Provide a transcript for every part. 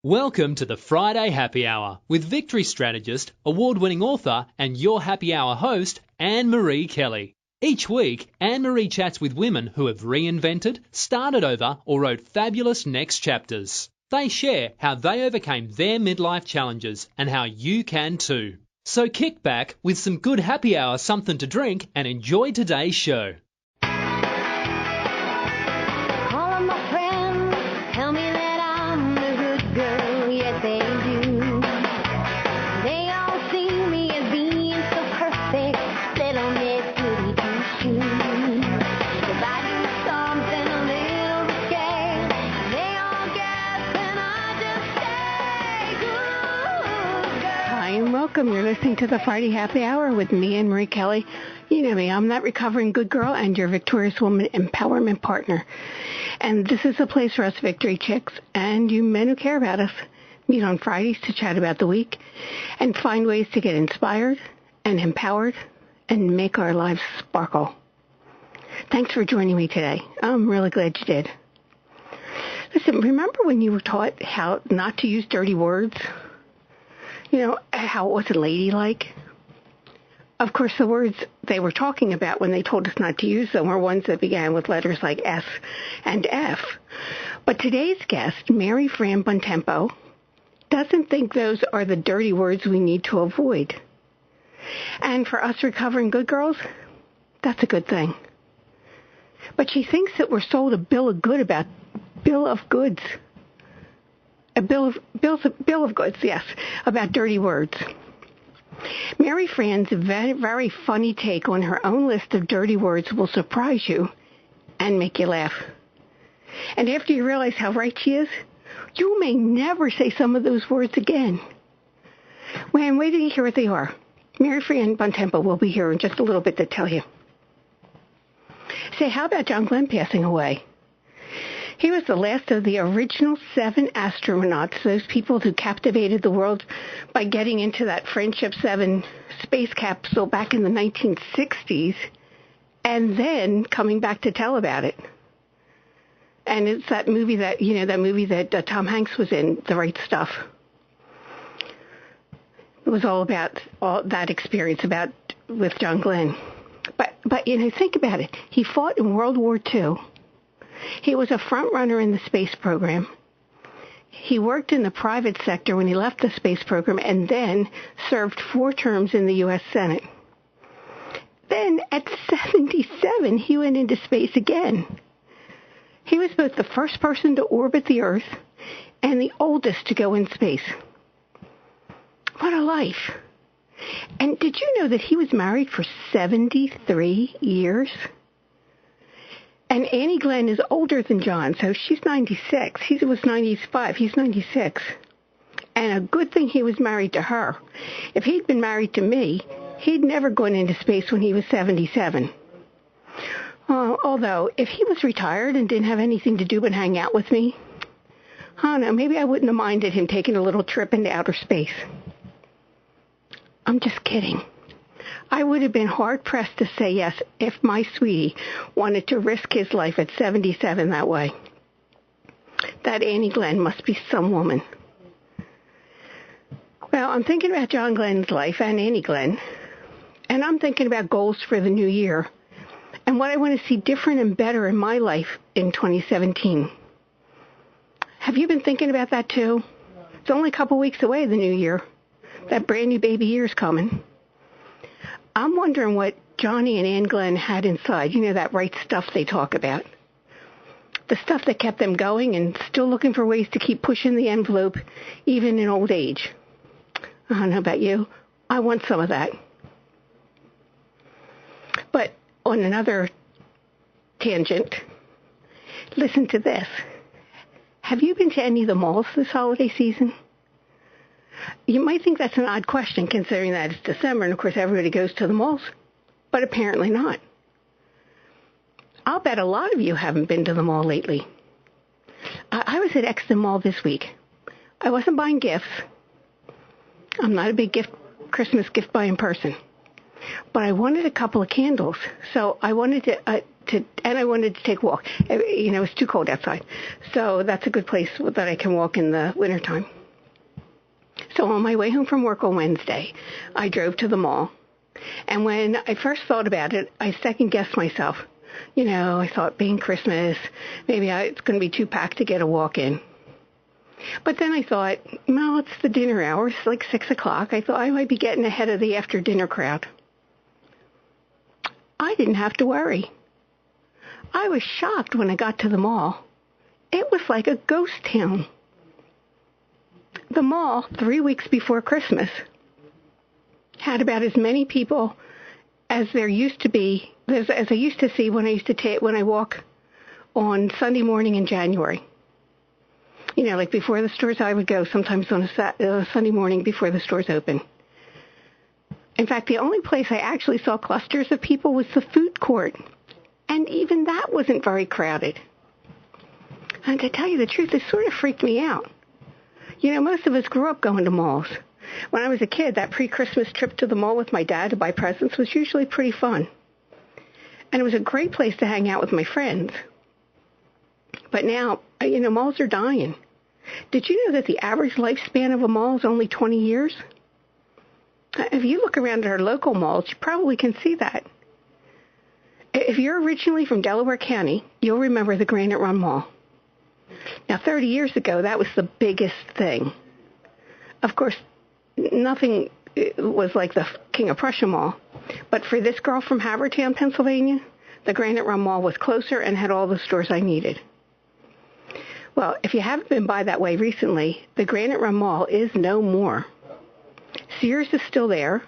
Welcome to the Friday Happy Hour with victory strategist, award-winning author and your happy hour host, Annmarie Kelly. Each week, Annmarie chats with women who have reinvented, started over or wrote fabulous next chapters. They share how they overcame their midlife challenges and how you can too. So kick back with some good happy hour something to drink and enjoy today's show. Welcome. You're listening to the Friday Happy Hour with me, Annmarie Kelly. You know me. I'm that recovering good girl and your victorious woman empowerment partner. And this is a place for us victory chicks and you men who care about us meet on Fridays to chat about the week and find ways to get inspired and empowered and make our lives sparkle. Thanks for joining me today. I'm really glad you did. Listen, remember when you were taught how not to use dirty words? You know, how it wasn't ladylike? Of course, the words they were talking about when they told us not to use them were ones that began with letters like S and F. But today's guest, Mary Fran Bontempo, doesn't think those are the dirty words we need to avoid. And for us recovering good girls, that's a good thing. But she thinks that we're sold a bill of goods, yes, about dirty words. Mary Fran's very, very funny take on her own list of dirty words will surprise you and make you laugh. And after you realize how right she is, you may never say some of those words again. Well, wait till you hear what they are. Mary Fran Bontempo will be here in just a little bit to tell you. Say, how about John Glenn passing away? He was the last of the original 7 astronauts, those people who captivated the world by getting into that Friendship 7 space capsule back in the 1960s and then coming back to tell about it. And it's that movie that Tom Hanks was in, The Right Stuff. It was all about all that experience with John Glenn. But think about it. He fought in World War II. He was a front runner in the space program. He worked in the private sector when he left the space program and then served 4 terms in the U.S. Senate. Then at 77, he went into space again. He was both the first person to orbit the Earth and the oldest to go in space. What a life. And did you know that he was married for 73 years? And Annie Glenn is older than John, so she's 96. He was 95. He's 96. And a good thing he was married to her. If he'd been married to me, he'd never gone into space when he was 77. Although, if he was retired and didn't have anything to do but hang out with me, I don't know, maybe I wouldn't have minded him taking a little trip into outer space. I'm just kidding. I would have been hard-pressed to say yes if my sweetie wanted to risk his life at 77 that way. That Annie Glenn must be some woman. Well, I'm thinking about John Glenn's life and Annie Glenn, and I'm thinking about goals for the new year and what I want to see different and better in my life in 2017. Have you been thinking about that too? It's only a couple weeks away, the new year. That brand new baby year's coming. I'm wondering what Johnny and Ann Glenn had inside. You know, that right stuff they talk about. The stuff that kept them going and still looking for ways to keep pushing the envelope, even in old age. I don't know about you. I want some of that. But on another tangent, listen to this. Have you been to any of the malls this holiday season? You might think that's an odd question, considering that it's December, and of course everybody goes to the malls, but apparently not. I'll bet a lot of you haven't been to the mall lately. I was at Exton Mall this week. I wasn't buying gifts. I'm not a big Christmas gift buying person. But I wanted a couple of candles, so I wanted and I wanted to take a walk. It's too cold outside, so that's a good place that I can walk in the wintertime. So on my way home from work on Wednesday, I drove to the mall, and when I first thought about it, I second-guessed myself. I thought being Christmas, maybe it's going to be too packed to get a walk in. But then I thought, well, it's the dinner hour. It's like 6 o'clock. I thought I might be getting ahead of the after-dinner crowd. I didn't have to worry. I was shocked when I got to the mall. It was like a ghost town. The mall, 3 weeks before Christmas, had about as many people as there used to be, as I used to see when I walk on Sunday morning in January. Like before the stores, I would go sometimes on a Sunday morning before the stores open. In fact, the only place I actually saw clusters of people was the food court. And even that wasn't very crowded. And to tell you the truth, it sort of freaked me out. Most of us grew up going to malls. When I was a kid, that pre-Christmas trip to the mall with my dad to buy presents was usually pretty fun. And it was a great place to hang out with my friends. But now, malls are dying. Did you know that the average lifespan of a mall is only 20 years? If you look around at our local malls, you probably can see that. If you're originally from Delaware County, you'll remember the Granite Run Mall. Now, 30 years ago, that was the biggest thing. Of course, nothing was like the King of Prussia Mall. But for this girl from Havertown, Pennsylvania, the Granite Run Mall was closer and had all the stores I needed. Well, if you haven't been by that way recently, the Granite Run Mall is no more. Sears is still there,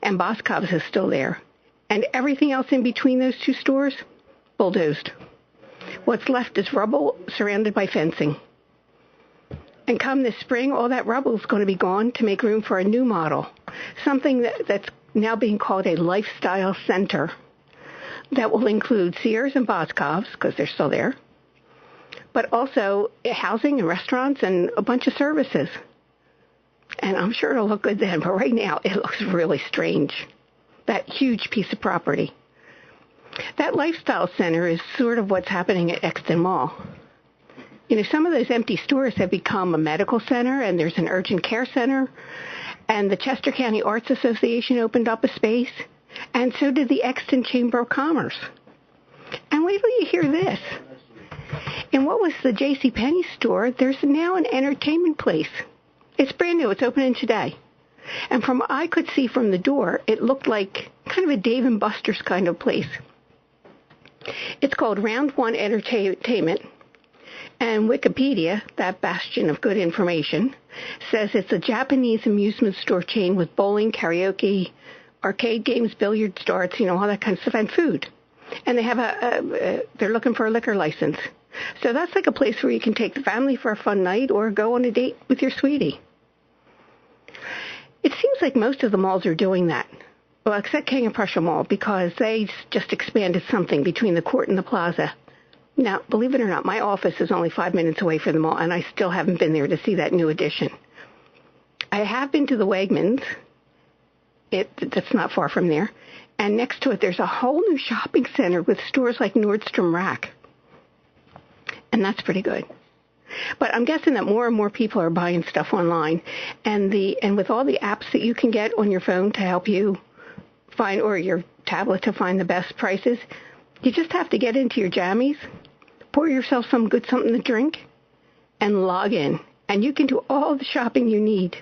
and Boscov's is still there. And everything else in between those two stores, bulldozed. What's left is rubble surrounded by fencing. And come this spring, all that rubble is going to be gone to make room for a new model, something that's now being called a lifestyle center that will include Sears and Boscov's, because they're still there, but also housing and restaurants and a bunch of services. And I'm sure it'll look good then, but right now it looks really strange. That huge piece of property. That lifestyle center is sort of what's happening at Exton Mall. Some of those empty stores have become a medical center, and there's an urgent care center, and the Chester County Arts Association opened up a space, and so did the Exton Chamber of Commerce. And wait till you hear this. In what was the JCPenney store, there's now an entertainment place. It's brand new. It's opening today. And from what I could see from the door, it looked like kind of a Dave & Buster's kind of place. It's called Round One Entertainment. And Wikipedia, that bastion of good information, says it's a Japanese amusement store chain with bowling, karaoke, arcade games, billiards, darts, all that kind of stuff, and food. And they have they're looking for a liquor license. So that's like a place where you can take the family for a fun night or go on a date with your sweetie. It seems like most of the malls are doing that. Well, except King of Prussia Mall, because they just expanded something between the court and the plaza. Now, believe it or not, my office is only 5 minutes away from the mall, and I still haven't been there to see that new addition. I have been to the Wegmans. That's not far from there. And next to it, there's a whole new shopping center with stores like Nordstrom Rack. And that's pretty good. But I'm guessing that more and more people are buying stuff online. And with all the apps that you can get on your phone to help you find, or your tablet to find the best prices, you just have to get into your jammies, pour yourself some good something to drink, and log in. And you can do all the shopping you need,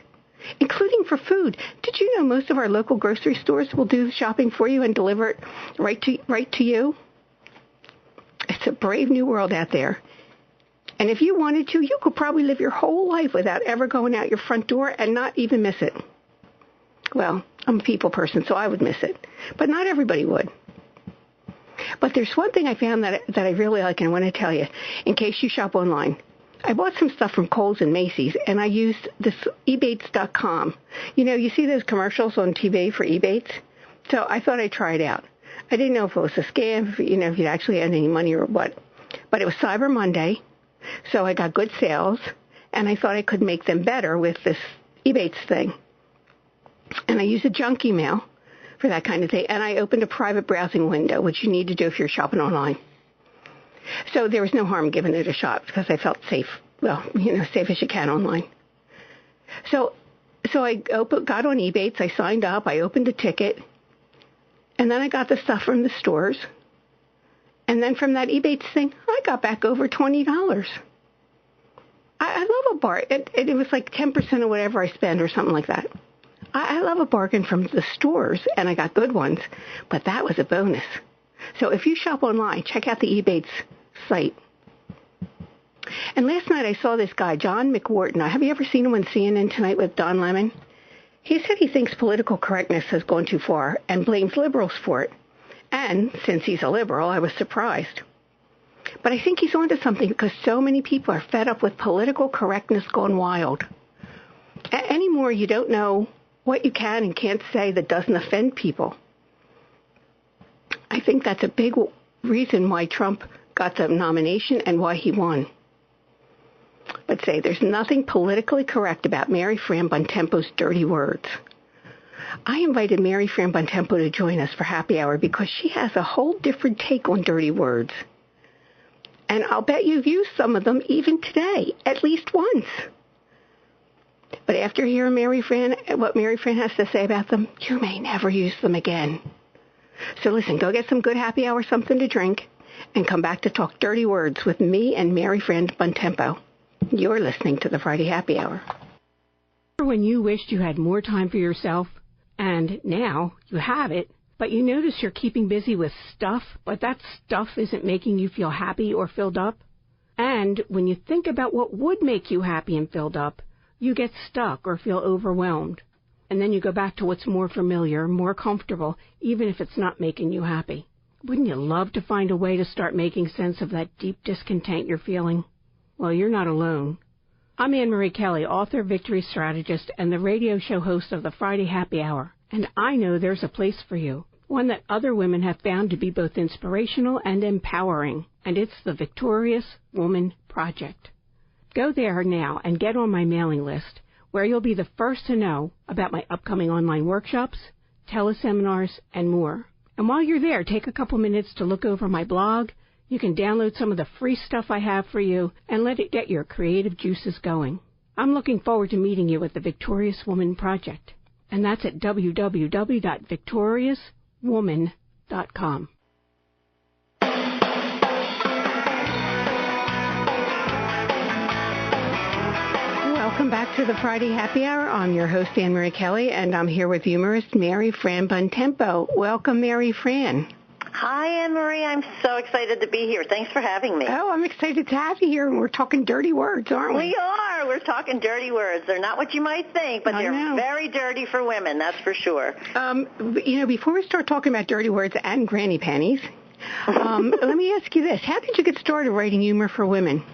including for food. Did you know most of our local grocery stores will do the shopping for you and deliver it right to you? It's a brave new world out there. And if you wanted to, you could probably live your whole life without ever going out your front door and not even miss it. Well, I'm a people person, so I would miss it. But not everybody would. But there's one thing I found that I really like and I want to tell you, in case you shop online. I bought some stuff from Kohl's and Macy's, and I used this Ebates.com. You see those commercials on TV for Ebates? So I thought I'd try it out. I didn't know if it was a scam, if you'd actually had any money or what. But it was Cyber Monday, so I got good sales, and I thought I could make them better with this Ebates thing. And I used a junk email for that kind of thing. And I opened a private browsing window, which you need to do if you're shopping online. So there was no harm giving it a shot because I felt safe. Well, safe as you can online. So I got on Ebates. I signed up. I opened a ticket. And then I got the stuff from the stores. And then from that Ebates thing, I got back over $20. I love a bargain. It was like 10% of whatever I spend or something like that. I love a bargain from the stores, and I got good ones. But that was a bonus. So if you shop online, check out the Ebates site. And last night I saw this guy, John McWhorton. Have you ever seen him on CNN Tonight with Don Lemon? He said he thinks political correctness has gone too far and blames liberals for it. And since he's a liberal, I was surprised. But I think he's onto something because so many people are fed up with political correctness gone wild. Anymore, you don't know what you can and can't say that doesn't offend people. I think that's a big reason why Trump got the nomination and why he won. But say, there's nothing politically correct about Mary Fran Bontempo's dirty words. I invited Mary Fran Bontempo to join us for happy hour because she has a whole different take on dirty words. And I'll bet you've used some of them even today, at least once. But after hearing what Mary Fran has to say about them, you may never use them again. So listen, go get some good happy hour, something to drink, and come back to talk dirty words with me and Mary Fran Bontempo. You're listening to the Friday Happy Hour. When you wished you had more time for yourself, and now you have it, but you notice you're keeping busy with stuff, but that stuff isn't making you feel happy or filled up? And when you think about what would make you happy and filled up, you get stuck or feel overwhelmed. And then you go back to what's more familiar, more comfortable, even if it's not making you happy. Wouldn't you love to find a way to start making sense of that deep discontent you're feeling? Well, you're not alone. I'm Annmarie Kelly, author, victory strategist, and the radio show host of the Friday Happy Hour. And I know there's a place for you, one that other women have found to be both inspirational and empowering. And it's the Victorious Woman Project. Go there now and get on my mailing list, where you'll be the first to know about my upcoming online workshops, teleseminars, and more. And while you're there, take a couple minutes to look over my blog. You can download some of the free stuff I have for you and let it get your creative juices going. I'm looking forward to meeting you at the Victorious Woman Project. And that's at www.victoriouswoman.com. Welcome back to the Friday Happy Hour. I'm your host, Annmarie Kelly, and I'm here with humorist Mary Fran Bontempo. Welcome, Mary Fran. Hi, Annmarie. I'm so excited to be here. Thanks for having me. Oh, I'm excited to have you here, and we're talking dirty words, aren't we? We are. We're talking dirty words. They're not what you might think, but they're very dirty for women, that's for sure. Before we start talking about dirty words and granny panties, let me ask you this. How did you get started writing humor for women?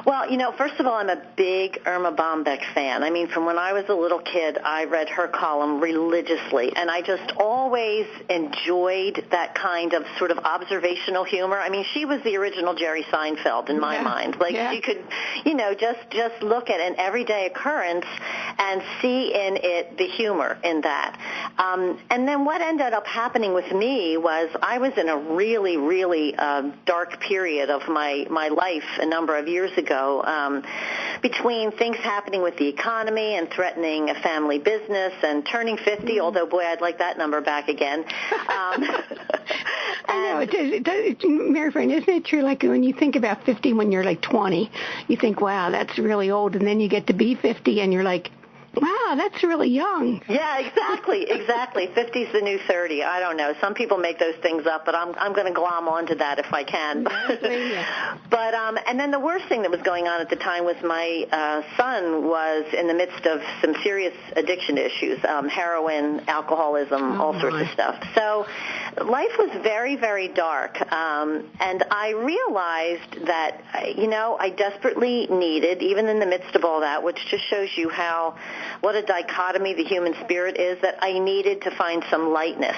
Well, first of all, I'm a big Irma Bombeck fan. I mean, from when I was a little kid, I read her column religiously, and I just always enjoyed that kind of sort of observational humor. I mean, she was the original Jerry Seinfeld in my mind. Like, she could, just look at an everyday occurrence and see in it the humor in that. And then what ended up happening with me was I was in a really, really dark period of my life a number of years ago. Between things happening with the economy and threatening a family business and turning 50, although, boy, I'd like that number back again. I know. Mary Fran, isn't it true, like when you think about 50 when you're like 20, you think, wow, that's really old, and then you get to be 50 and you're like, wow, that's really young. Yeah, exactly. 50's the new 30. I don't know. Some people make those things up, but I'm going to glom onto that if I can. But and then the worst thing that was going on at the time was my son was in the midst of some serious addiction issues, heroin, alcoholism, all sorts of stuff. So life was very, very dark. And I realized that, I desperately needed, even in the midst of all that, which just shows you how what a dichotomy the human spirit is, that I needed to find some lightness.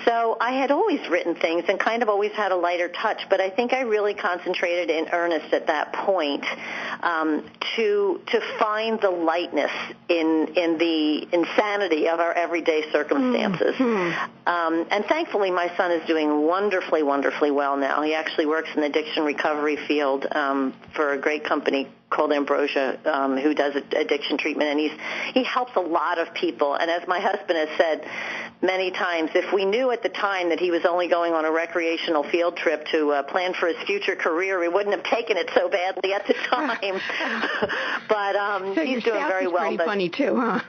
So I had always written things and kind of always had a lighter touch, but I think I really concentrated in earnest at that point to find the lightness in the insanity of our everyday circumstances. And thankfully, my son is doing wonderfully, wonderfully well now. He actually works in the addiction recovery field for a great company called Ambrosia, who does addiction treatment, and he helps a lot of people. And as my husband has said many times, if we knew at the time that he was only going on a recreational field trip to plan for his future career, we wouldn't have taken it so badly at the time. But so he's doing very well. Pretty funny too, huh?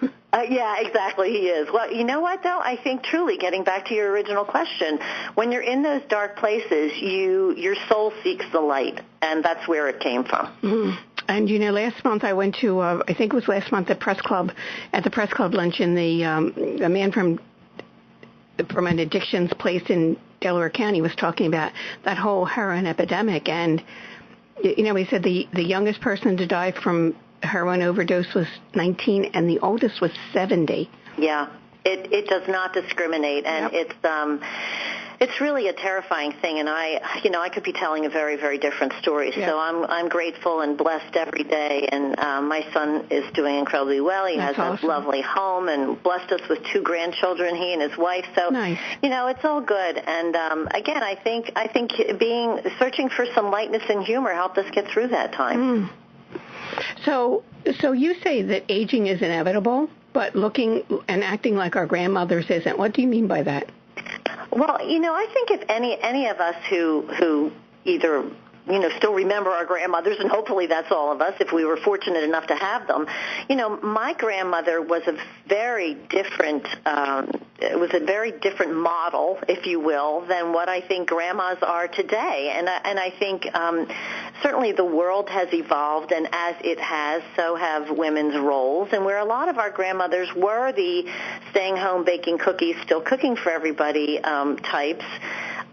Yeah, exactly, he is. Well, you know what, though? I think truly, getting back to your original question, when you're in those dark places, your soul seeks the light, and that's where it came from. Mm-hmm. And, last month I went to, I think it was last month at the Press Club luncheon, a man from an addictions place in Delaware County was talking about that whole heroin epidemic. And, he said the youngest person to die from heroin overdose was 19 and the oldest was 70. Yeah, it does not discriminate, and it's really a terrifying thing, and I could be telling a very, very different story. Yep. So I'm grateful and blessed every day, and my son is doing incredibly well. He has a lovely home and blessed us with 2 grandchildren, he and his wife. So nice. It's all good. And again, I think searching for some lightness and humor helped us get through that time. So you say that aging is inevitable, but looking and acting like our grandmothers isn't. What do you mean by that? Well, I think if any of us who either still remember our grandmothers, and hopefully that's all of us if we were fortunate enough to have them. My grandmother was a very different model, if you will, than what I think grandmas are today. And I think certainly the world has evolved, and as it has, so have women's roles. And where a lot of our grandmothers were the staying home, baking cookies, still cooking for everybody types,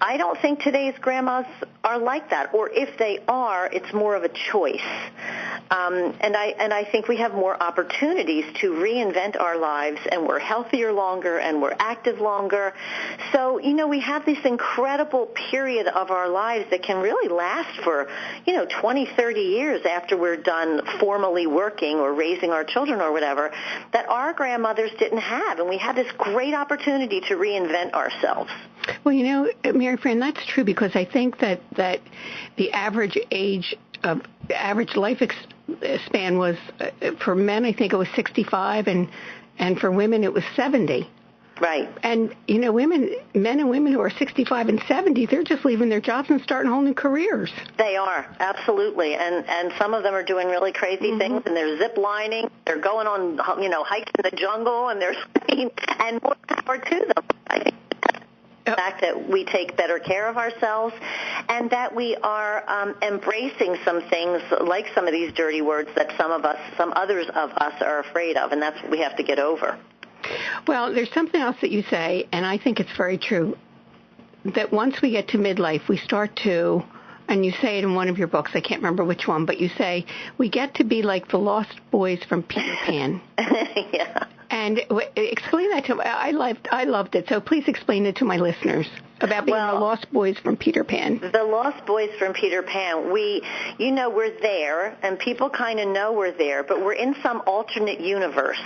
I don't think today's grandmas are like that, or if they are, it's more of a choice. And I think we have more opportunities to reinvent our lives, and we're healthier longer, and we're active longer. So, we have this incredible period of our lives that can really last for, 20, 30 years after we're done formally working or raising our children or whatever, that our grandmothers didn't have. And we had this great opportunity to reinvent ourselves. Well, Mary Fran, that's true, because I think that the average life span was, for men, I think it was 65, and for women it was 70. Right. And, men and women who are 65 and 70, they're just leaving their jobs and starting whole new careers. They are, absolutely. And some of them are doing really crazy things, and they're zip lining, they're going on, hikes in the jungle, and they're swimming, and more power to them. I think the fact that we take better care of ourselves, and that we are embracing some things, like some of these dirty words that some others of us are afraid of, and that's what we have to get over. Well, there's something else that you say, and I think it's very true, that once we get to midlife, we start to, and you say it in one of your books, I can't remember which one, but you say, we get to be like the lost boys from Peter Pan. Yeah. And explain that to me. I loved it, so please explain it to my listeners about being the Lost Boys from Peter Pan. The Lost Boys from Peter Pan. We're there, and people kind of know we're there, but we're in some alternate universe.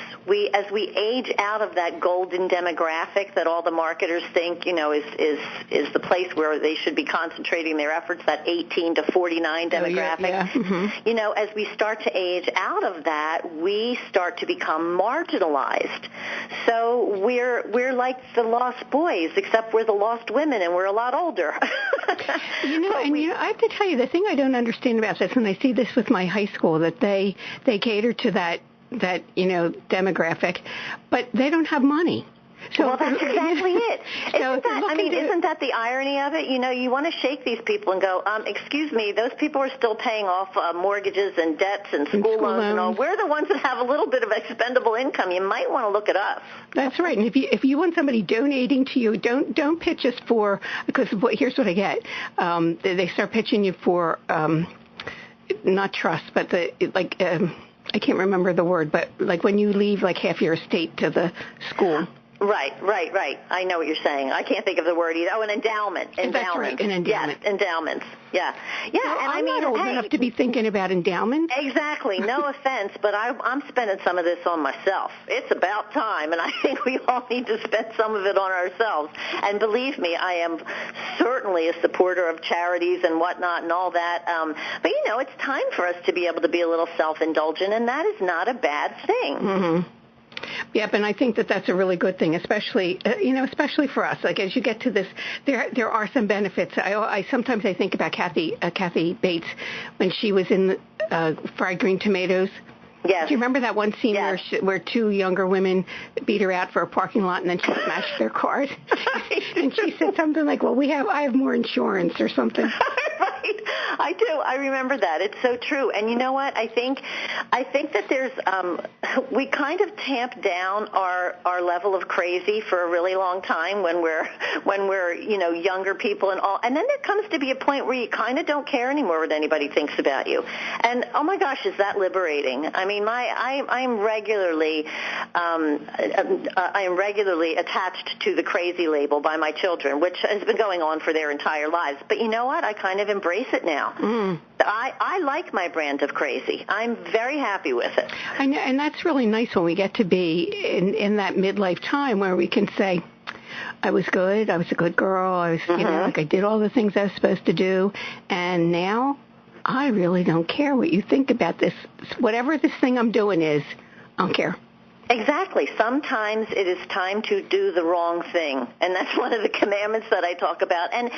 As we age out of that golden demographic that all the marketers think, is the place where they should be concentrating their efforts, that 18 to 49 demographic. Yeah. Mm-hmm. As we start to age out of that, we start to become marginalized. So we're like the Lost Boys, except we're the Lost Women, and we're a lot older. I have to tell you, the thing I don't understand about this, and I see this with my high school, that they cater to that demographic, but they don't have money. So, well, that's exactly it. Isn't that the irony of it? You want to shake these people and go, excuse me, those people are still paying off mortgages and debts and school loans and all. We're the ones that have a little bit of expendable income. You might want to look at us. That's right. And if you want somebody donating to you, don't pitch us for, because here's what I get. They start pitching you for not trust, but I can't remember the word, but like when you leave like half your estate to the school. Right. I know what you're saying. I can't think of the word either. Oh, an endowment. That's right, an endowment. Yes, endowments. Yeah. Well, and I'm not old enough to be thinking about endowments. Exactly. No offense, but I'm spending some of this on myself. It's about time, and I think we all need to spend some of it on ourselves. And believe me, I am certainly a supporter of charities and whatnot and all that. But, it's time for us to be able to be a little self-indulgent, and that is not a bad thing. Mm-hmm. Yep, and I think that that's a really good thing, especially for us. Like as you get to this, there are some benefits. I sometimes think about Kathy Bates when she was in Fried Green Tomatoes. Yes. Do you remember that one scene where two younger women beat her out for a parking lot and then she smashed their cars? And she said something like, "Well, I have more insurance," or something. Right. I do. I remember that. It's so true. And you know what? I think that there's we kind of tamp down our level of crazy for a really long time when we're younger people and all. And then there comes to be a point where you kind of don't care anymore what anybody thinks about you. And oh my gosh, is that liberating? I mean, I'm regularly attached to the crazy label by my children, which has been going on for their entire lives. But you know what? I kind of embrace it now. Mm. I like my brand of crazy. I'm very happy with it. I know, and that's really nice when we get to be in that midlife time where we can say, I was good, I was a good girl, I was, like I did all the things I was supposed to do, and now I really don't care what you think about this. Whatever this thing I'm doing is, I don't care. Exactly. Sometimes it is time to do the wrong thing, and that's one of the commandments that I talk about. And,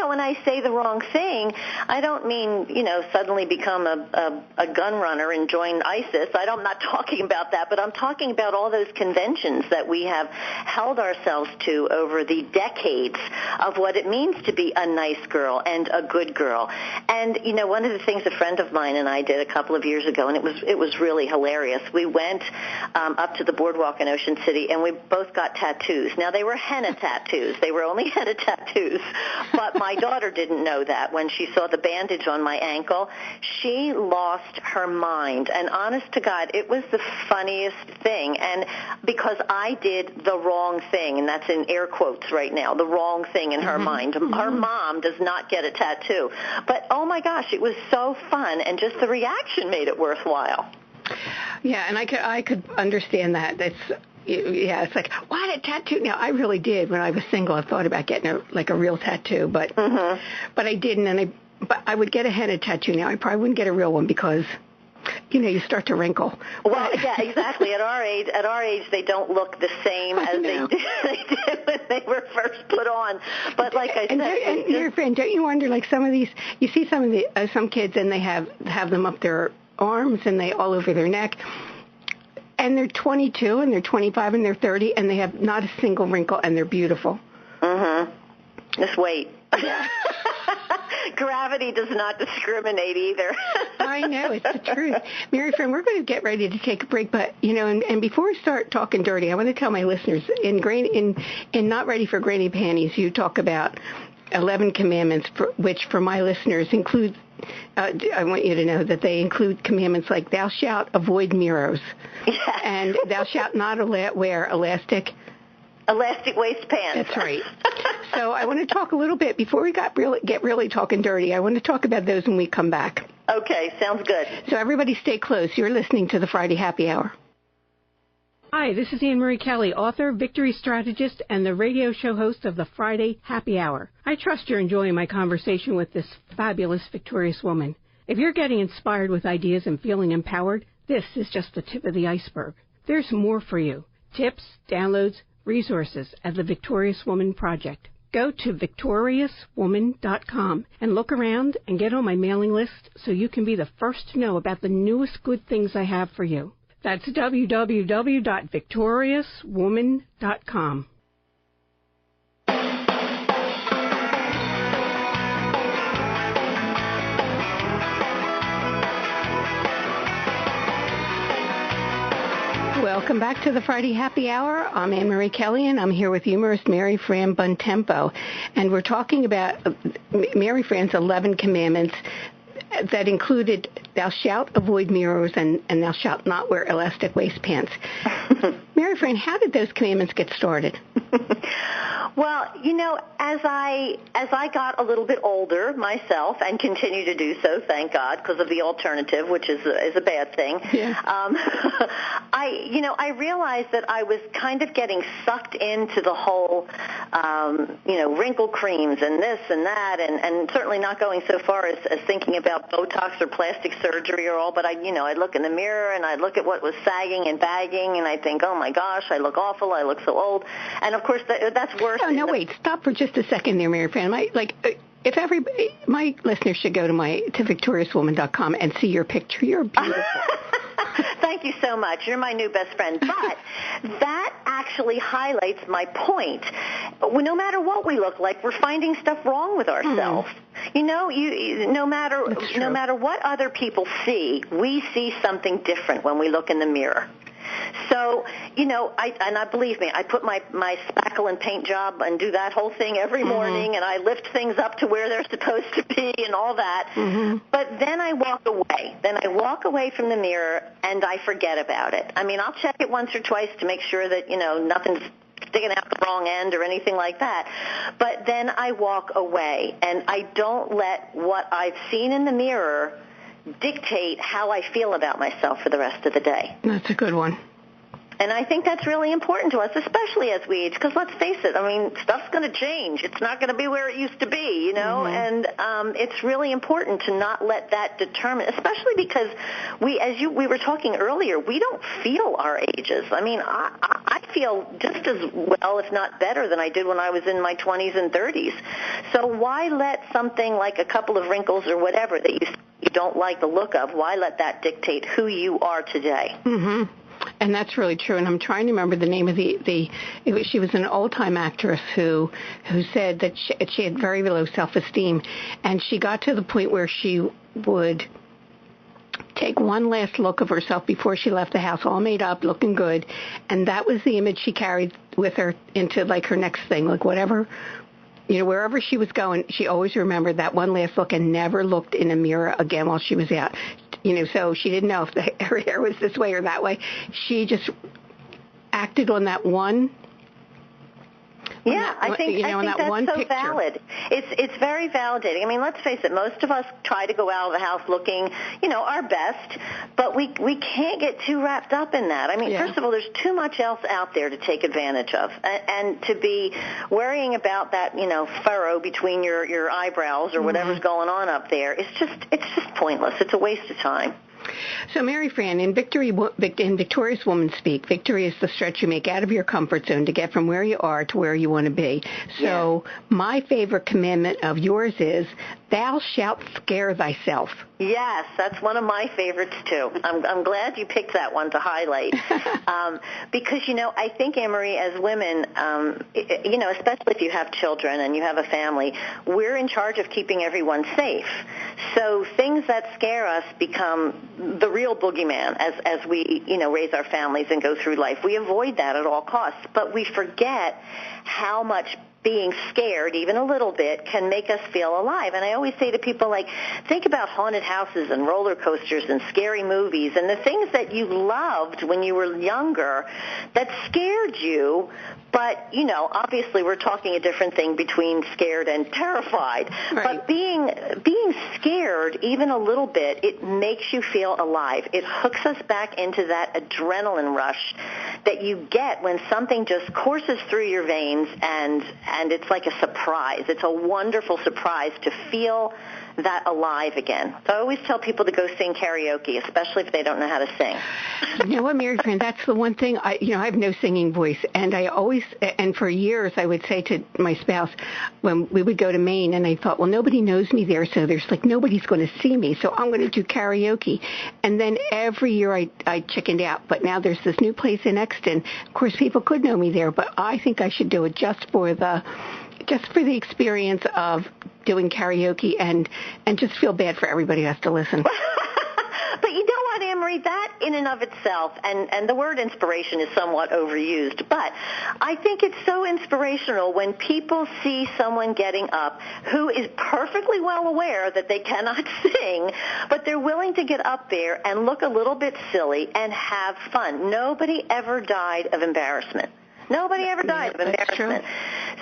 when I say the wrong thing, I don't mean, suddenly become a gun runner and join ISIS. I'm not talking about that, but I'm talking about all those conventions that we have held ourselves to over the decades of what it means to be a nice girl and a good girl. And, one of the things a friend of mine and I did a couple of years ago, and it was really hilarious. We went up to the boardwalk in Ocean City, and we both got tattoos. Now, they were henna tattoos. They were only henna tattoos, but my daughter didn't know that. When she saw the bandage on my ankle, she lost her mind, and honest to God, it was the funniest thing, and because I did the wrong thing, and that's in air quotes right now, the wrong thing in her mind. Her mom does not get a tattoo, but oh my gosh, it was so fun, and just the reaction made it worthwhile. Yeah, and I could understand that. It's like, what, a tattoo? Now, I really did. When I was single, I thought about getting a real tattoo, but I didn't. But I would get a henna tattoo now. I probably wouldn't get a real one because, you start to wrinkle. Well, yeah, exactly. At our age, they don't look the same as they did when they were first put on. But like I said, and your friend, don't you wonder? Like some of these, you see some kids, and they have them up their arms and they all over their neck, and they're 22 and they're 25 and they're 30 and they have not a single wrinkle and they're beautiful. Just wait. Gravity does not discriminate either. I know, it's the truth. Mary Fran, we're going to get ready to take a break, but and before we start talking dirty, I want to tell my listeners in Not Ready for Granny Panties, you talk about 11 commandments, which for my listeners include, I want you to know that they include commandments like thou shalt avoid mirrors, and thou shalt not wear elastic waist pants. That's right. So I want to talk a little bit, before we get really talking dirty, I want to talk about those when we come back. Okay, sounds good. So everybody stay close. You're listening to the Friday Happy Hour. Hi, this is Annmarie Kelly, author, victory strategist, and the radio show host of the Friday Happy Hour. I trust you're enjoying my conversation with this fabulous, victorious woman. If you're getting inspired with ideas and feeling empowered, this is just the tip of the iceberg. There's more for you. Tips, downloads, resources at the Victorious Woman Project. Go to victoriouswoman.com and look around and get on my mailing list so you can be the first to know about the newest good things I have for you. That's www.victoriouswoman.com. Welcome back to the Friday Happy Hour. I'm Annmarie Kelly, and I'm here with humorist Mary Fran Bontempo. And we're talking about Mary Fran's 11 commandments that included thou shalt avoid mirrors and thou shalt not wear elastic waist pants. Mary Fran, how did those commandments get started? Well, as I got a little bit older myself, and continue to do so, thank God, because of the alternative, which is a bad thing. Yeah. I realized that I was kind of getting sucked into the whole, wrinkle creams and this and that, and certainly not going so far as thinking about Botox or plastic surgery or all. But I'd look in the mirror and I'd look at what was sagging and bagging, and I think, oh my gosh, I look awful, I look so old, and of course that's worse. Oh, no, wait, stop for just a second there, Mary Fran. My listeners should go to victoriouswoman.com and see your picture. You're beautiful. Thank you so much. You're my new best friend. But that actually highlights my point. No matter what we look like, we're finding stuff wrong with ourselves. No matter what other people see, we see something different when we look in the mirror. So, believe me, I put my spackle and paint job and do that whole thing every morning, and I lift things up to where they're supposed to be and all that. But then I walk away. Then I walk away from the mirror and I forget about it. I mean, I'll check it once or twice to make sure that, nothing's sticking out the wrong end or anything like that. But then I walk away, and I don't let what I've seen in the mirror dictate how I feel about myself for the rest of the day. That's a good one. And I think that's really important to us, especially as we age, because let's face it, stuff's going to change. It's not going to be where it used to be, and it's really important to not let that determine, especially because we were talking earlier, we don't feel our ages. I feel just as well, if not better, than I did when I was in my 20s and 30s. So why let something like a couple of wrinkles or whatever that you don't like the look of, why let that dictate who you are today? Mm-hmm. And that's really true. And I'm trying to remember the name of she was an old-time actress who said that she had very low self-esteem, and she got to the point where she would take one last look of herself before she left the house, all made up, looking good, and that was the image she carried with her into her next thing, whatever. Wherever she was going, she always remembered that one last look and never looked in a mirror again while she was out. So she didn't know if her hair was this way or that way. She just acted on that one. I think that's so picture. Valid. It's very validating. Let's face it, most of us try to go out of the house looking, our best, but we can't get too wrapped up in that. First of all, there's too much else out there to take advantage of, and to be worrying about that, furrow between your eyebrows or whatever's going on up there, it's just pointless. It's a waste of time. So, Mary Fran, in Victorious Woman Speak, victory is the stretch you make out of your comfort zone to get from where you are to where you want to be. So, my favorite commandment of yours is, thou shalt scare thyself. Yes, that's one of my favorites, too. I'm glad you picked that one to highlight. Because, I think, Annmarie, as women, especially if you have children and you have a family, we're in charge of keeping everyone safe. So things that scare us become the real boogeyman as we, raise our families and go through life. We avoid that at all costs, but we forget how much being scared, even a little bit, can make us feel alive. And I always say to people, think about haunted houses and roller coasters and scary movies and the things that you loved when you were younger that scared you. But, obviously we're talking a different thing between scared and terrified. Right. But being scared, even a little bit, it makes you feel alive. It hooks us back into that adrenaline rush that you get when something just courses through your veins, and it's like a surprise. It's a wonderful surprise to feel that alive again. So I always tell people to go sing karaoke, especially if they don't know how to sing. You know what, Mary Fran, that's the one thing, I have no singing voice, and and for years I would say to my spouse when we would go to Maine, and I thought, well, nobody knows me there, so there's nobody's going to see me, so I'm going to do karaoke. And then every year I chickened out, but now there's this new place in Exton. Of course, people could know me there, but I think I should do it just for the experience of doing karaoke and just feel bad for everybody who has to listen. But you know what? what, Annmarie, that in and of itself, and the word inspiration is somewhat overused, but I think it's so inspirational when people see someone getting up who is perfectly well aware that they cannot sing, but they're willing to get up there and look a little bit silly and have fun. Nobody ever died of embarrassment. Nobody ever died of embarrassment.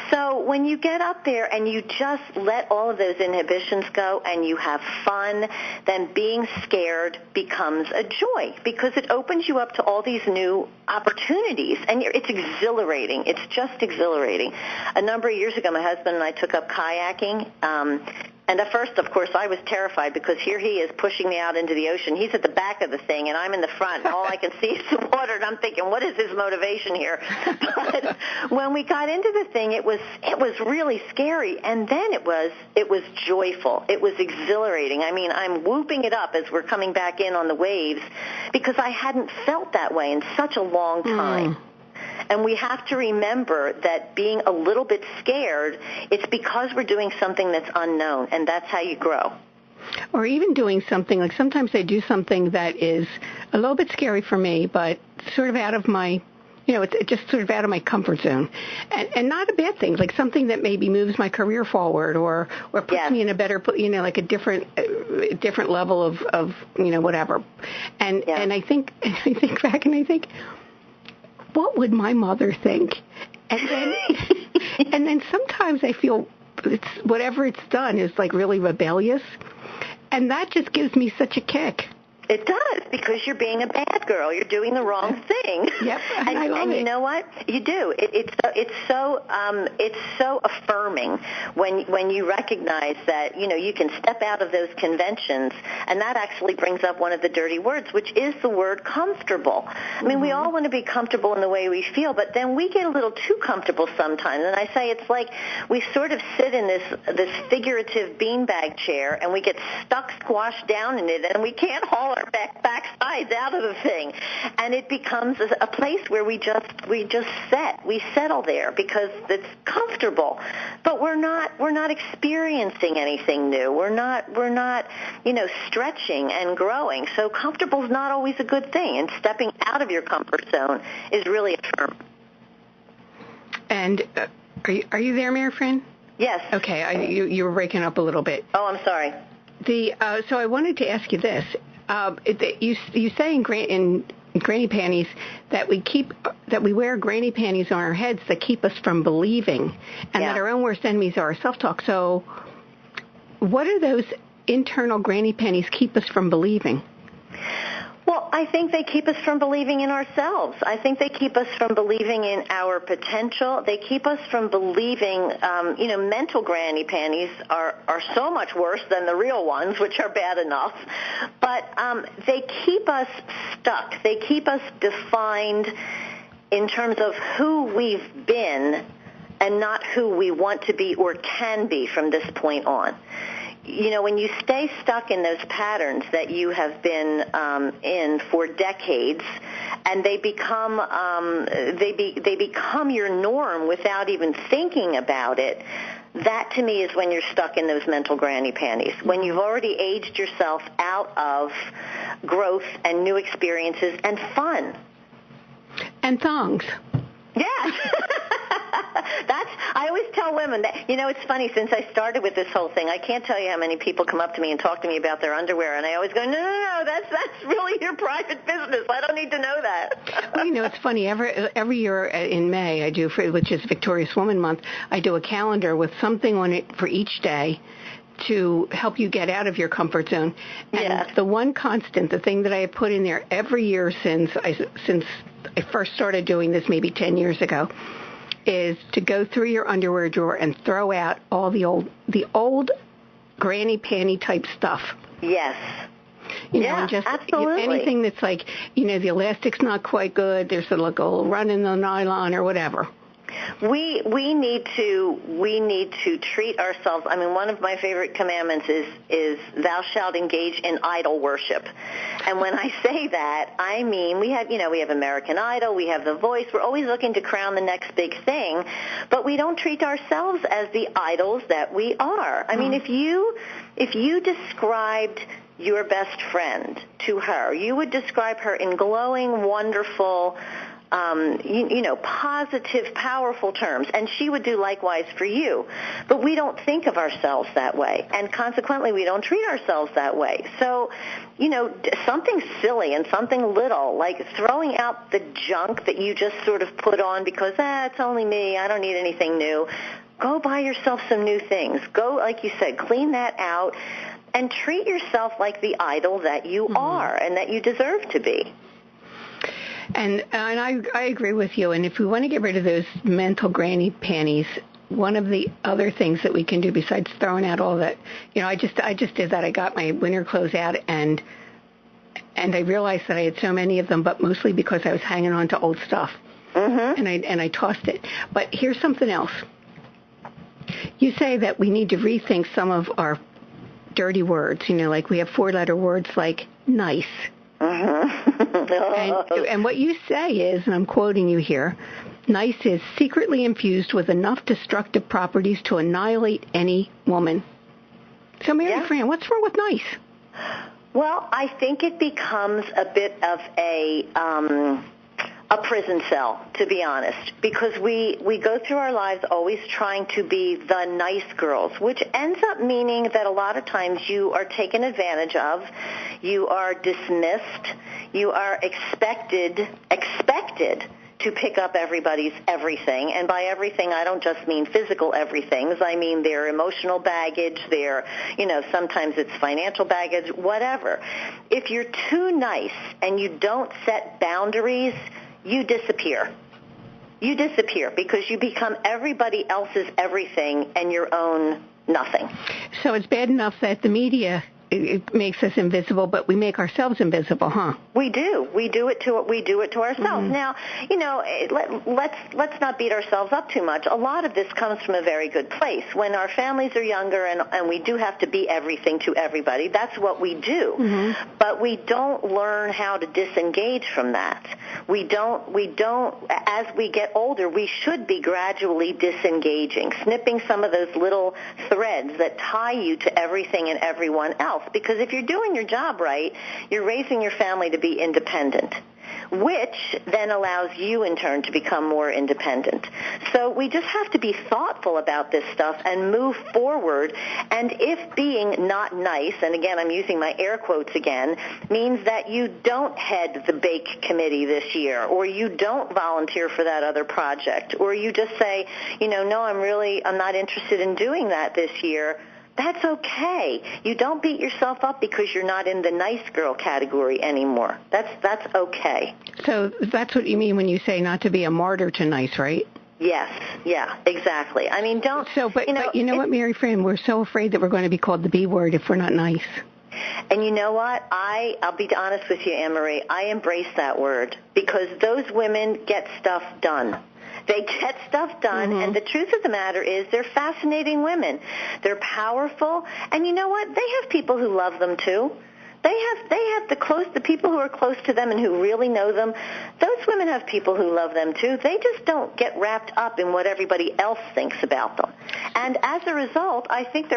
So when you get up there and you just let all of those inhibitions go and you have fun, then being scared becomes a joy because it opens you up to all these new opportunities. And it's exhilarating. It's just exhilarating. A number of years ago, my husband and I took up kayaking. And at first, of course, I was terrified because here he is pushing me out into the ocean. He's at the back of the thing, and I'm in the front, and all I can see is the water, and I'm thinking, what is his motivation here? But when we got into the thing, it was really scary, and then it was joyful. It was exhilarating. I mean, I'm whooping it up as we're coming back in on the waves because I hadn't felt that way in such a long time. And we have to remember that being a little bit scared, it's because we're doing something that's unknown, and that's how you grow. Or even doing something, like sometimes I do something that is a little bit scary for me, but sort of out of my, it's just sort of out of my comfort zone. And not a bad thing, like something that maybe moves my career forward or puts me in a better, like a different level of whatever. And I think back and I think, what would my mother think? And then sometimes I feel whatever it's done is like really rebellious, and that just gives me such a kick. It does, because you're being a bad girl. You're doing the wrong thing. Yep, and I love it. You know what? You do. It's so affirming when you recognize that you can step out of those conventions, and that actually brings up one of the dirty words, which is the word comfortable. I mean, we all want to be comfortable in the way we feel, but then we get a little too comfortable sometimes. And I say it's like we sort of sit in this figurative beanbag chair, and we get stuck, squashed down in it, and we can't haul our backsides out of the thing, and it becomes a place where we settle there because it's comfortable, but we're not experiencing anything new. We're not stretching and growing. So comfortable is not always a good thing, and stepping out of your comfort zone is really affirming. And are you there, Mary Fran? Yes. Okay, you were breaking up a little bit. Oh, I'm sorry. So I wanted to ask you this. You say in granny panties that we wear granny panties on our heads that keep us from believing, and that our own worst enemies are our self-talk. So what do those internal granny panties keep us from believing? Well, I think they keep us from believing in ourselves. I think they keep us from believing in our potential. They keep us from believing, mental granny panties are so much worse than the real ones, which are bad enough. But they keep us stuck. They keep us defined in terms of who we've been and not who we want to be or can be from this point on. When you stay stuck in those patterns that you have been in for decades, and they become your norm without even thinking about it, that to me is when you're stuck in those mental granny panties. When you've already aged yourself out of growth and new experiences and fun. And thongs. Yes. I always tell women that, it's funny, since I started with this whole thing, I can't tell you how many people come up to me and talk to me about their underwear, and I always go, no, that's really your private business. I don't need to know that. Well, it's funny. Every year in May, I do, which is Victorious Woman Month, I do a calendar with something on it for each day to help you get out of your comfort zone. And the one constant, the thing that I have put in there every year since I first started doing this maybe 10 years ago, is to go through your underwear drawer and throw out all the old granny panty type stuff. Yes. And just absolutely. Anything that's like, the elastic's not quite good, there's a little run in the nylon or whatever. We need to treat ourselves. I mean, one of my favorite commandments is thou shalt engage in idol worship. And when I say that, I mean we have American Idol, we have The Voice. We're always looking to crown the next big thing, but we don't treat ourselves as the idols that we are. I mean, if you described your best friend to her, you would describe her in glowing, wonderful, positive, powerful terms, and she would do likewise for you. But we don't think of ourselves that way, and consequently, we don't treat ourselves that way. So, something silly and something little, like throwing out the junk that you just sort of put on because, it's only me, I don't need anything new. Go buy yourself some new things. Go, like you said, clean that out, and treat yourself like the idol that you are and that you deserve to be. And I agree with you. And if we want to get rid of those mental granny panties, one of the other things that we can do besides throwing out all that, I just did that. I got my winter clothes out and I realized that I had so many of them, but mostly because I was hanging on to old stuff. And I tossed it. But here's something else. You say that we need to rethink some of our dirty words. Like we have 4-letter words like nice. And what you say is, and I'm quoting you here, nice is secretly infused with enough destructive properties to annihilate any woman. So, Mary Fran, what's wrong with nice? Well, I think it becomes a bit of a prison cell, to be honest, because we go through our lives always trying to be the nice girls, which ends up meaning that a lot of times you are taken advantage of, you are dismissed, you are expected to pick up everybody's everything. And by everything, I don't just mean physical everythings. I mean their emotional baggage, their, sometimes it's financial baggage, whatever. If you're too nice and you don't set boundaries, you disappear. You disappear because you become everybody else's everything and your own nothing. So it's bad enough that the media it makes us invisible, but we make ourselves invisible, huh? We do. We do it to ourselves. Now, let's not beat ourselves up too much. A lot of this comes from a very good place. When our families are younger and we do have to be everything to everybody, that's what we do. But we don't learn how to disengage from that. We don't, as we get older, we should be gradually disengaging, snipping some of those little threads that tie you to everything and everyone else. Because if you're doing your job right, you're raising your family to be independent, which then allows you in turn to become more independent. So we just have to be thoughtful about this stuff and move forward. And if being not nice, and again I'm using my air quotes again, means that you don't head the bake committee this year, or you don't volunteer for that other project, or you just say, no, I'm not interested in doing that this year, that's okay. You don't beat yourself up because you're not in the nice girl category anymore. That's okay. So that's what you mean when you say not to be a martyr to nice, right? Yes. Yeah, exactly. I mean, don't... So, but you know what, Mary Fran, we're so afraid that we're going to be called the B word if we're not nice. And you know what? I'll be honest with you, Annmarie, I embrace that word because those women get stuff done. They get stuff done, and the truth of the matter is they're fascinating women. They're powerful, and you know what? They have people who love them, too. They have the people who are close to them and who really know them. Those women have people who love them, too. They just don't get wrapped up in what everybody else thinks about them. And as a result, I think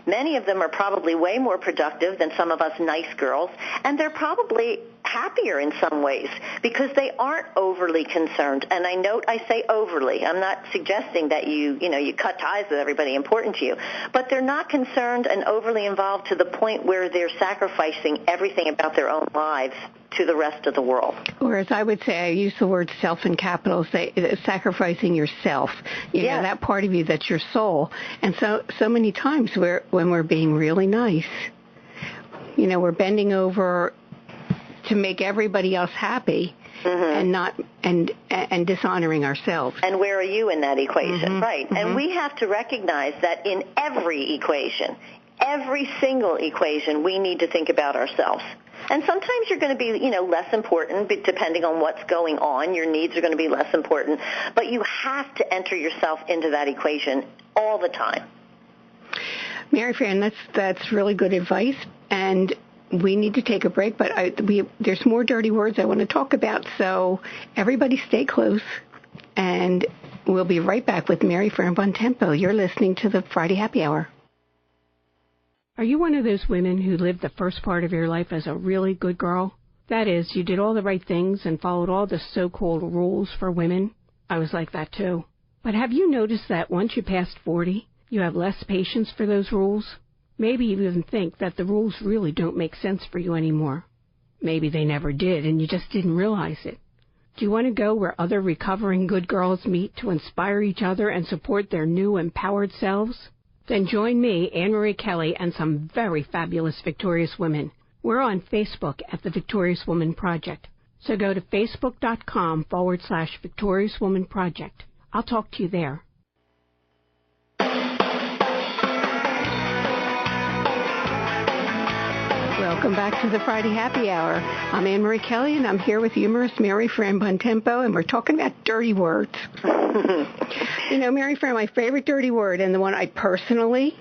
many of them are probably way more productive than some of us nice girls, and they're probably happier in some ways because they aren't overly concerned. And I say overly. I'm not suggesting that you cut ties with everybody important to you, but they're not concerned and overly involved to the point where they're sacrificing everything about their own lives to the rest of the world. Or as I would say, I use the word self in capitals, sacrificing yourself, that part of you that's your soul. And so many times when we're being really nice, we're bending over to make everybody else happy and not and dishonoring ourselves. And where are you in that equation? Right. And we have to recognize that in every equation, every single equation, we need to think about ourselves. And sometimes you're going to be, less important, depending on what's going on. Your needs are going to be less important. But you have to enter yourself into that equation all the time. Mary Fran, that's really good advice. And we need to take a break, but there's more dirty words I want to talk about. So everybody stay close. And we'll be right back with Mary Fran Bontempo. You're listening to the Friday Happy Hour. Are you one of those women who lived the first part of your life as a really good girl? That is, you did all the right things and followed all the so-called rules for women? I was like that too. But have you noticed that once you passed 40, you have less patience for those rules? Maybe you even think that the rules really don't make sense for you anymore. Maybe they never did and you just didn't realize it. Do you want to go where other recovering good girls meet to inspire each other and support their new empowered selves? Then join me, Annmarie Kelly, and some very fabulous victorious women. We're on Facebook at the Victorious Woman Project. So go to facebook.com/Victorious Woman Project. I'll talk to you there. Welcome back to the Friday Happy Hour. I'm Annmarie Kelly, and I'm here with humorist Mary Fran Bontempo, and we're talking about dirty words. You know, Mary Fran, my favorite dirty word, and the one I personally,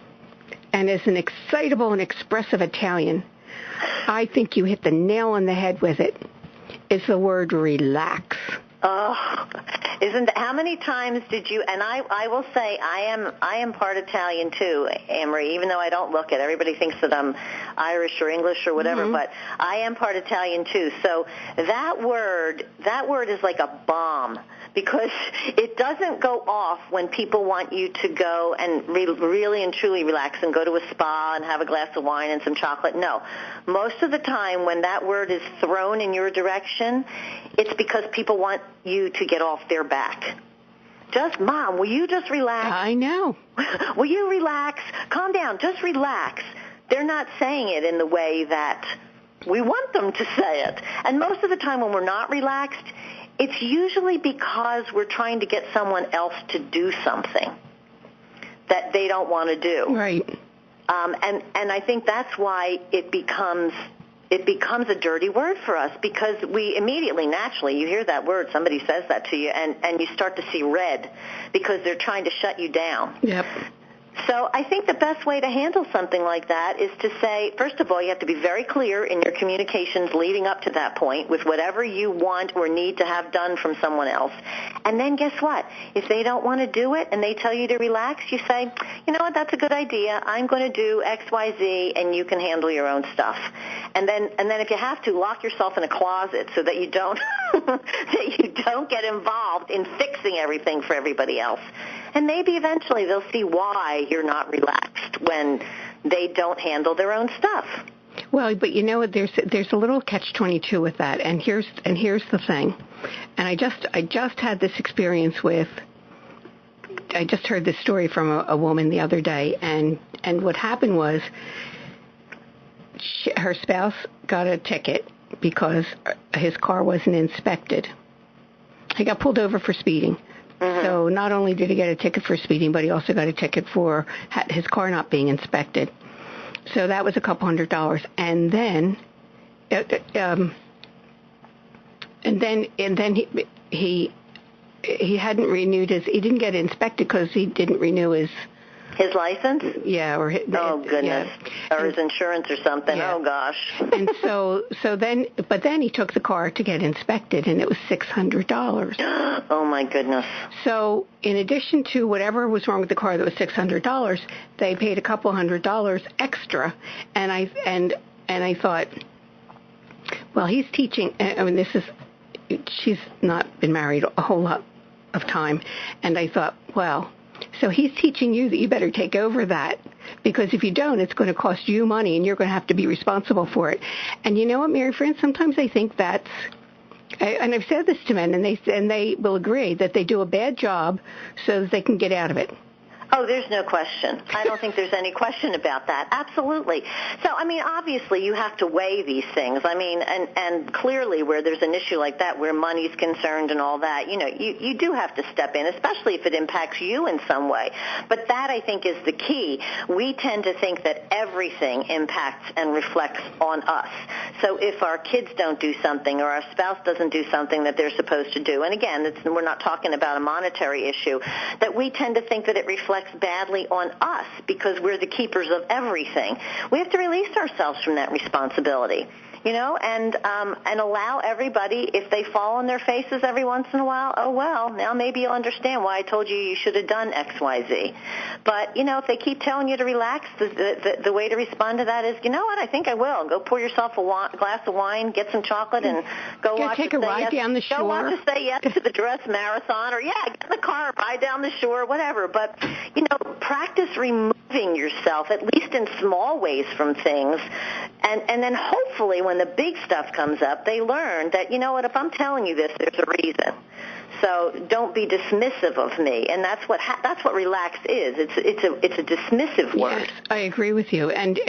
and as an excitable and expressive Italian, I think you hit the nail on the head with it, is the word relax. Oh, how many times did you, and I will say I am part Italian too, Annmarie, even though I don't look it. Everybody thinks that I'm Irish or English or whatever, but I am part Italian too. So that word is like a bomb, because it doesn't go off when people want you to go and really and truly relax and go to a spa and have a glass of wine and some chocolate. No. Most of the time when that word is thrown in your direction, it's because people want you to get off their back. Just, Mom, will you just relax? I know. Will you relax? Calm down. Just relax. They're not saying it in the way that we want them to say it. And most of the time when we're not relaxed, it's usually because we're trying to get someone else to do something that they don't want to do. Right. And I think that's why it becomes a dirty word for us, because we immediately, naturally, you hear that word, somebody says that to you, and you start to see red because they're trying to shut you down. Yep. So I think the best way to handle something like that is to say, first of all, you have to be very clear in your communications leading up to that point with whatever you want or need to have done from someone else. And then guess what? If they don't want to do it and they tell you to relax, you say, you know what, that's a good idea. I'm going to do X, Y, Z, and you can handle your own stuff. And then if you have to, lock yourself in a closet so that you don't that you don't get involved in fixing everything for everybody else. And maybe eventually they'll see why you're not relaxed when they don't handle their own stuff. Well, but you know what? There's a little catch-22 with that, and here's the thing. And I just had this experience with. I just heard this story from a woman the other day, and what happened was her spouse got a ticket because his car wasn't inspected. He got pulled over for speeding. Mm-hmm. So not only did he get a ticket for speeding, but he also got a ticket for his car not being inspected. So that was a couple $100. And then he hadn't renewed he didn't get inspected because he didn't renew his license? Yeah, or oh goodness, yeah. Or his insurance or something. Yeah. Oh gosh. And but then he took the car to get inspected, and it was $600. Oh my goodness. So in addition to whatever was wrong with the car that was $600, they paid a couple $100 extra, and I thought, well, he's teaching. I mean, she's not been married a whole lot of time, and I thought, well. So he's teaching you that you better take over that, because if you don't, it's going to cost you money and you're going to have to be responsible for it. And you know what, Mary Fran, sometimes I think and I've said this to men, and they will agree that they do a bad job so that they can get out of it. Oh, there's no question. I don't think there's any question about that. Absolutely. So, I mean, obviously you have to weigh these things. I mean, and clearly where there's an issue like that, where money's concerned and all that, you know, you do have to step in, especially if it impacts you in some way. But that, I think, is the key. We tend to think that everything impacts and reflects on us. So if our kids don't do something, or our spouse doesn't do something that they're supposed to do, and again, we're not talking about a monetary issue, that we tend to think that it reflects badly on us because we're the keepers of everything. We have to release ourselves from that responsibility. and allow everybody, if they fall on their faces every once in a while, oh, well, now maybe you'll understand why I told you should have done X, Y, Z. But, if they keep telling you to relax, the way to respond to that is, you know what, I think I will. Go pour yourself a glass of wine, get some chocolate, and go take a ride down the shore. Go watch us say yes to the dress marathon, or, get in the car, ride down the shore, whatever. But, practice removing yourself, at least in small ways, from things. And then hopefully when the big stuff comes up, they learn that, you know what, if I'm telling you this, there's a reason. So don't be dismissive of me, and that's what relax is. It's a dismissive word. Yes, I agree with you. And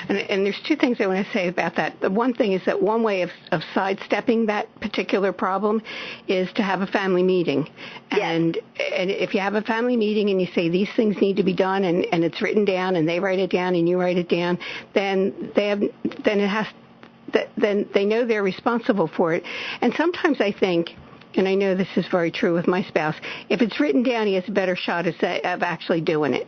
there's two things I want to say about that. The one thing is that one way of sidestepping that particular problem is to have a family meeting. Yes. And if you have a family meeting and you say these things need to be done, and it's written down, and they write it down, and you write it down, then they know they're responsible for it. And sometimes I think, and I know this is very true with my spouse, if it's written down, he has a better shot of actually doing it.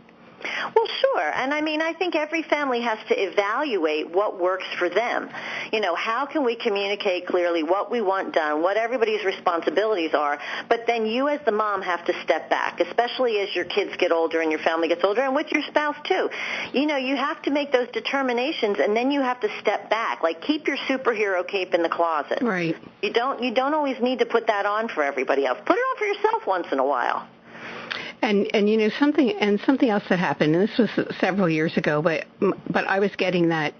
Well, sure. And I think every family has to evaluate what works for them. How can we communicate clearly what we want done, what everybody's responsibilities are, but then you as the mom have to step back, especially as your kids get older and your family gets older, and with your spouse too. You have to make those determinations, and then you have to step back. Like, keep your superhero cape in the closet. Right. You don't always need to put that on for everybody else. Put it on for yourself once in a while. And something else that happened, and this was several years ago, but I was getting that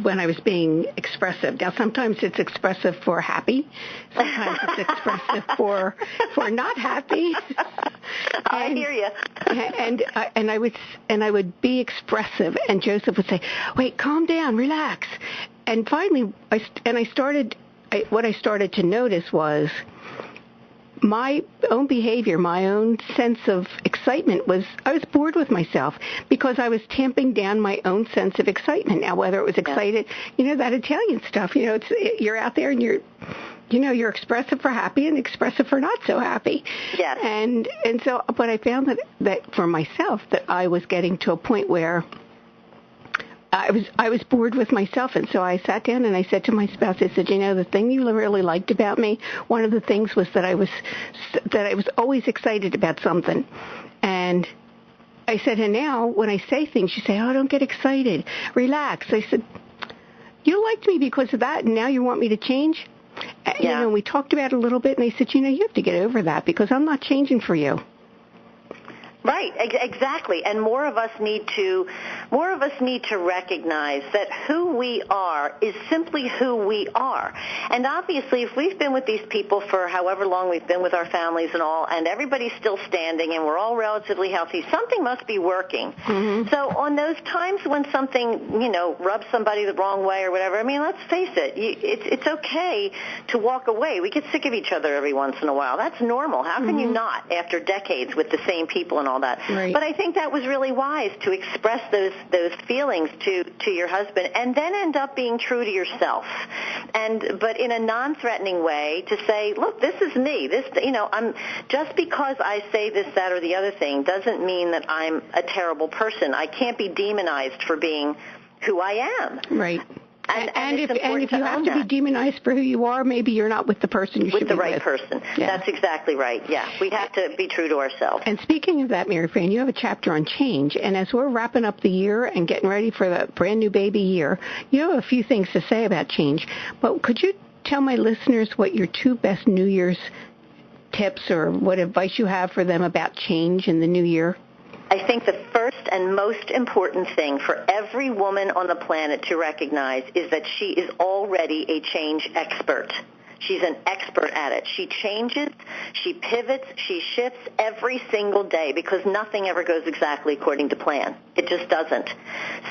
when I was being expressive. Now, sometimes it's expressive for happy, sometimes it's expressive for not happy. I hear you. And I would be expressive, and Joseph would say, "Wait, calm down, relax." And finally, what I started to notice was my own behavior, my own sense of excitement I was bored with myself because I was tamping down my own sense of excitement. Now, whether it was excited, that Italian stuff, you're out there and you're expressive for happy and expressive for not so happy. Yes. And so, but I found that for myself, that I was getting to a point where I was bored with myself, and so I sat down and I said to my spouse, I said, the thing you really liked about me, one of the things was that I was always excited about something. And I said, and now when I say things, you say, oh, don't get excited, relax. I said, you liked me because of that, and now you want me to change? Yeah. We talked about it a little bit, and I said, you have to get over that because I'm not changing for you. Right, exactly. And more of us need to recognize that who we are is simply who we are. And obviously, if we've been with these people for however long we've been with our families and all, and everybody's still standing and we're all relatively healthy, something must be working. Mm-hmm. So on those times when something, rubs somebody the wrong way or whatever, let's face it, it's okay to walk away. We get sick of each other every once in a while. That's normal. How can you not after decades with the same people and all that? Right. But I think that was really wise to express those feelings to your husband, and then end up being true to yourself, but in a non-threatening way to say, look, this is me. I'm just because I say this, that, or the other thing doesn't mean that I'm a terrible person. I can't be demonized for being who I am. Right. And if you have to that. be demonized for who you are, maybe you're not with the person you should be with. With the right person. Yeah. That's exactly right. Yeah. We have to be true to ourselves. And speaking of that, Mary Fran, you have a chapter on change. And as we're wrapping up the year and getting ready for the brand new baby year, you have a few things to say about change. But could you tell my listeners what your two best New Year's tips or what advice you have for them about change in the new year? I think the first and most important thing for every woman on the planet to recognize is that she is already a change expert. She's an expert at it. She changes, she pivots, she shifts every single day because nothing ever goes exactly according to plan. It just doesn't.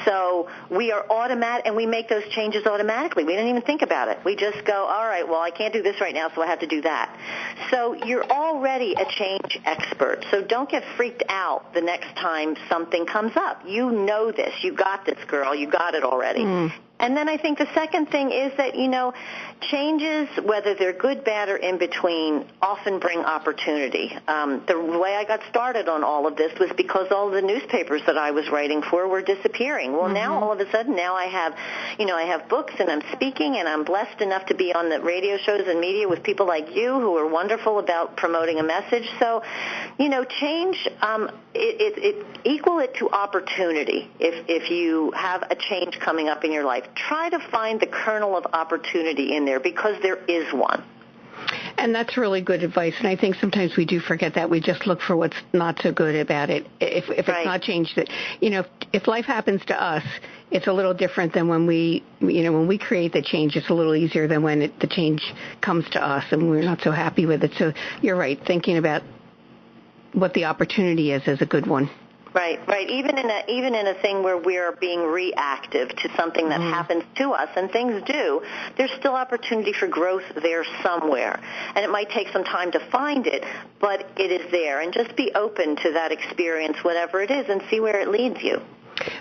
So we are automatic, and we make those changes automatically. We don't even think about it. We just go, all right, well, I can't do this right now, so I have to do that. So you're already a change expert. So don't get freaked out the next time something comes up. You know this. You got this, girl. You got it already. And then I think the second thing is that, changes, whether they're good, bad, or in between, often bring opportunity. The way I got started on all of this was because all the newspapers that I was writing for were disappearing. Well, now all of a sudden, now I have books and I'm speaking and I'm blessed enough to be on the radio shows and media with people like you who are wonderful about promoting a message. So, change, equal it to opportunity. If you have a change coming up in your life, try to find the kernel of opportunity in there, because there is one. And that's really good advice. And I think sometimes we do forget that. We just look for what's not so good about it. If it's not changed, if life happens to us, it's a little different than when we create the change. It's a little easier than when the change comes to us and we're not so happy with it. So you're right. Thinking about what the opportunity is a good one. Right. Even in a thing where we're being reactive to something that happens to us, and things do, there's still opportunity for growth there somewhere. And it might take some time to find it, but it is there. And just be open to that experience, whatever it is, and see where it leads you.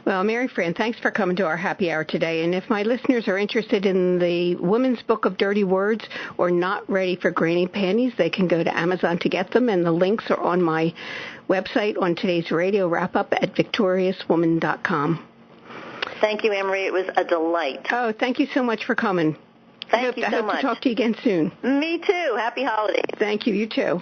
Well, Mary Fran, thanks for coming to our happy hour today. And if my listeners are interested in the Women's Book of Dirty Words or Not Ready for Granny Panties, they can go to Amazon to get them, and the links are on my website on today's radio wrap-up at victoriouswoman.com. Thank you, Annmarie. It was a delight. Oh, thank you so much for coming. Thank you so much. I hope to talk to you again soon. Me too. Happy holidays. Thank you. You too.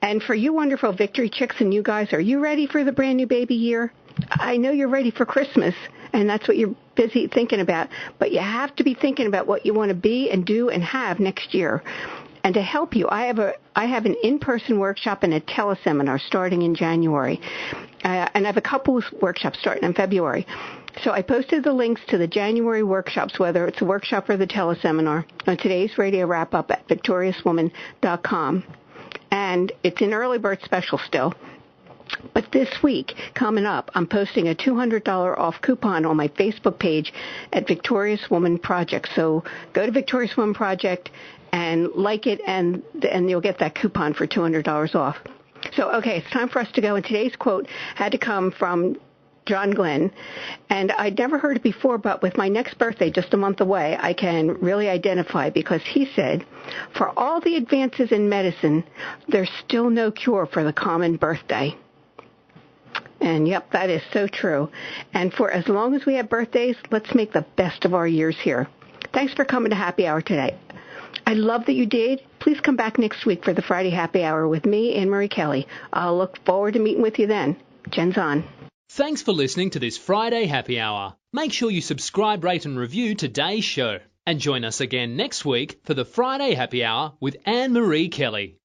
And for you wonderful Victory Chicks and you guys, are you ready for the brand new baby year? I know you're ready for Christmas, and that's what you're busy thinking about, but you have to be thinking about what you want to be and do and have next year. And to help you, I have an in-person workshop and a teleseminar starting in January, and I have a couple of workshops starting in February. So I posted the links to the January workshops, whether it's a workshop or the teleseminar, on today's radio wrap-up at victoriouswoman.com. And it's an early bird special still. But this week, coming up, I'm posting a $200 off coupon on my Facebook page at Victorious Woman Project. So go to Victorious Woman Project and like it, and you'll get that coupon for $200 off. So, okay, it's time for us to go. And today's quote had to come from John Glenn, and I'd never heard it before, but with my next birthday just a month away, I can really identify, because he said, "For all the advances in medicine, there's still no cure for the common birthday." And yep, that is so true. And for as long as we have birthdays, let's make the best of our years here. Thanks for coming to Happy Hour today. I love that you did. Please come back next week for the Friday Happy Hour with me, Annmarie Kelly. I'll look forward to meeting with you then. Jen's on. Thanks for listening to this Friday Happy Hour. Make sure you subscribe, rate and review today's show. And join us again next week for the Friday Happy Hour with Annmarie Kelly.